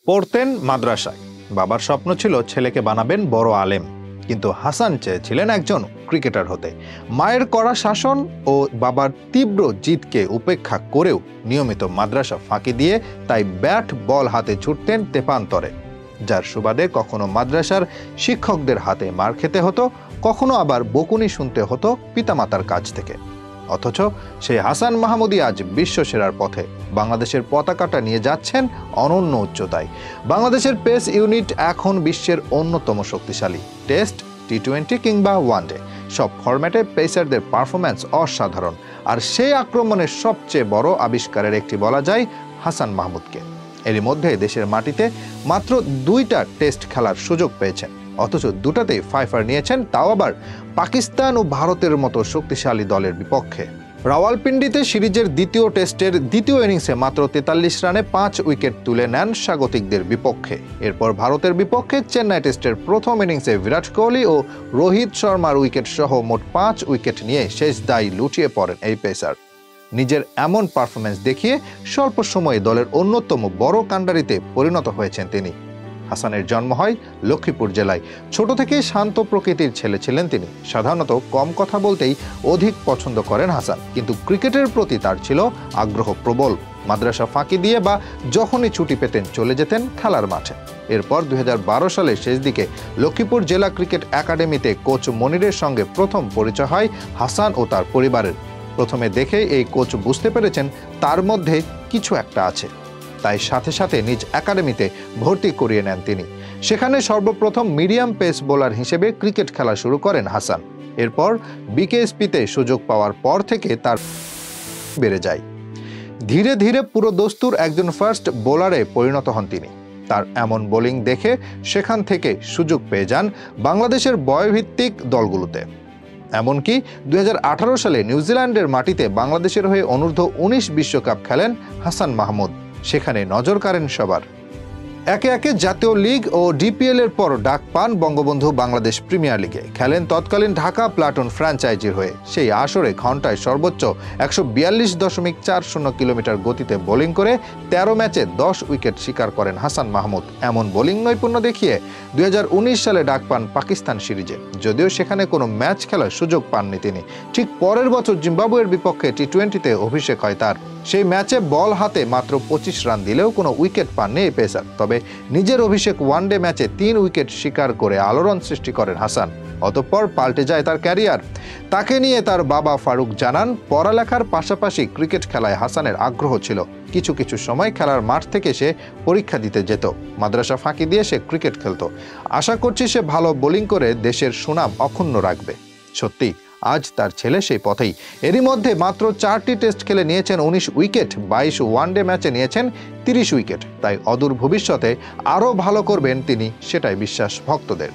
পড়তেন মাদ্রাসায়। বাবার স্বপ্ন ছিল ছেলেকে বানাবেন বড় আলেম, কিন্তু হাসান চেয়েছিলেন একজন ক্রিকেটার হতে। মায়ের কড়া শাসন ও বাবার তীব্র জিদকে উপেক্ষা করেও নিয়মিত মাদ্রাসা ফাঁকি দিয়ে তাই ব্যাট বল হাতে ছুটতেন তেপান্তরে, যার সুবাদে কখনো মাদ্রাসার শিক্ষকদের হাতে মার খেতে হতো, কখনো আবার বকুনি শুনতে হতো পিতামাতার কাছ থেকে। অথচ সেই হাসান মাহমুদই আজ বিশ্বসেরার পথে বাংলাদেশের পতাকাটা নিয়ে যাচ্ছেন অনন্য উচ্চতায়। বাংলাদেশের পেস ইউনিট এখন বিশ্বের অন্যতম শক্তিশালী। টেস্ট, টি-20 কিংবা ওয়ানডে সব ফরম্যাটে পেসারদের পারফরম্যান্স অসাধারণ। আর সেই আক্রমণের সবচেয়ে বড় আবিষ্কারের একটি বলা যায় হাসান মাহমুদকে। এরই মধ্যে দেশের মাটিতে মাত্র 2টা টেস্ট খেলার সুযোগ পেয়েছেন, অথচ দুটাতেই ফাইফার নিয়েছেন, তাও আবার পাকিস্তান ও ভারতের মতো শক্তিশালী দলের বিপক্ষে। রাওয়ালপিন্ডিতে সিরিজের দ্বিতীয় টেস্টের দ্বিতীয় ইনিংসে মাত্র 43 রানে 5 উইকেট তুলে নেন স্বাগতিকদের বিপক্ষে। এরপর ভারতের বিপক্ষে চেন্নাই টেস্টের প্রথম ইনিংসে বিরাট কোহলি ও রোহিত শর্মার উইকেট সহ মোট 5 উইকেট নিয়ে শেষ দায় লুটিয়ে পড়েন এই পেসার। নিজের এমন পারফরম্যান্স দেখিয়ে স্বল্প সময়ে দলের অন্যতম বড় কাণ্ডারিতে পরিণত হয়েছেন তিনি। হাসানের জন্ম হয় লক্ষ্মীপুর জেলায়। ছোট থেকে শান্ত প্রকৃতির ছেলে ছিলেন তিনি। সাধারণত কম কথা বলতেই অধিক পছন্দ করেন হাসান, কিন্তু ক্রিকেটের প্রতি তার ছিল আগ্রহ প্রবল। মাদ্রাসা ফাঁকি দিয়ে বা যখনই ছুটি পেতেন চলে যেতেন খেলার মাঠে। এরপর 2012 সালের শেষ দিকে লক্ষ্মীপুর জেলা ক্রিকেট একাডেমিতে কোচ মনিরের সঙ্গে প্রথম পরিচয় হয় হাসান ও তার পরিবারের। প্রথমে দেখে এই কোচ বুঝতে পেরেছেন তার মধ্যে কিছু একটা আছে, তাই সাথে সাথে নিজ একাডেমিতে ভর্তি করিয়ে নেন তিনি। সেখানে সর্বপ্রথম মিডিয়াম পেস বোলার হিসেবে ক্রিকেট খেলা শুরু করেন হাসান। এরপর বিকেএসপিতে সুযোগ পাওয়ার পর থেকে তার বেড়ে যায়। ধীরে ধীরে পুরো দস্তুর একজন ফার্স্ট বোলারে পরিণত হন তিনি। তার এমন বোলিং দেখে সেখান থেকে সুযোগ পেয়ে যান বাংলাদেশের বয়ভিত্তিক দলগুলোতে। এমনকি 2018 সালে নিউজিল্যান্ডের মাটিতে বাংলাদেশের হয়ে অনূর্ধ্ব-19 বিশ্বকাপ খেলেন হাসান মাহমুদ। সেখানে নজর কাড়েন সবার। একে একে জাতীয় লীগ ও ডিপিএল এর পর ডাক পান বঙ্গবন্ধু বাংলাদেশ প্রিমিয়ার লিগে। খেলেন তৎকালীন ঢাকা প্লাটুন ফ্র্যাঞ্চাইজির হয়ে। সেই আসরে ঘন্টায় সর্বোচ্চ 142.40 কিলোমিটার গতিতে বোলিং করে 13 ম্যাচে 10 উইকেট শিকার করেন হাসান মাহমুদ। এমন বোলিং নৈপুণ্য দেখিয়ে 2019 সালে ডাক পান পাকিস্তান সিরিজে, যদিও সেখানে কোনো ম্যাচ খেলার সুযোগ পাননি তিনি। ঠিক পরের বছর জিম্বাবুয়ের বিপক্ষে টি-20তে অভিষেক হয় তার। সেই ম্যাচে বল হাতে মাত্র 25 রান দিলেও কোনো উইকেট পাননি এই পেসার। তবে নিজের অভিষেক ওয়ানডে ম্যাচে 3 উইকেট শিকার করে আলোড়ন সৃষ্টি করেন হাসান। অতঃপর পাল্টে যায় তার ক্যারিয়ার। তাকে নিয়ে তার বাবা ফারুক জানান, পড়ালেখার পাশাপাশি ক্রিকেট খেলায় হাসানের আগ্রহ ছিল। কিছু কিছু সময় খেলার মাঠ থেকে সে পরীক্ষা দিতে যেত। মাদ্রাসা ফাঁকি দিয়ে সে ক্রিকেট খেলত। আশা করছি সে ভালো বোলিং করে দেশের সুনাম অক্ষুণ্ণ রাখবে। সত্যি আজ তার ছেলে সেই পথেই। এরই মধ্যে মাত্র 4টি টেস্ট খেলে নিয়েছেন 19 উইকেট, 22 ওয়ানডে ম্যাচে নিয়েছেন 30 উইকেট। তাই অদূর ভবিষ্যতে আরও ভালো করবেন তিনি, সেটাই বিশ্বাস ভক্তদের।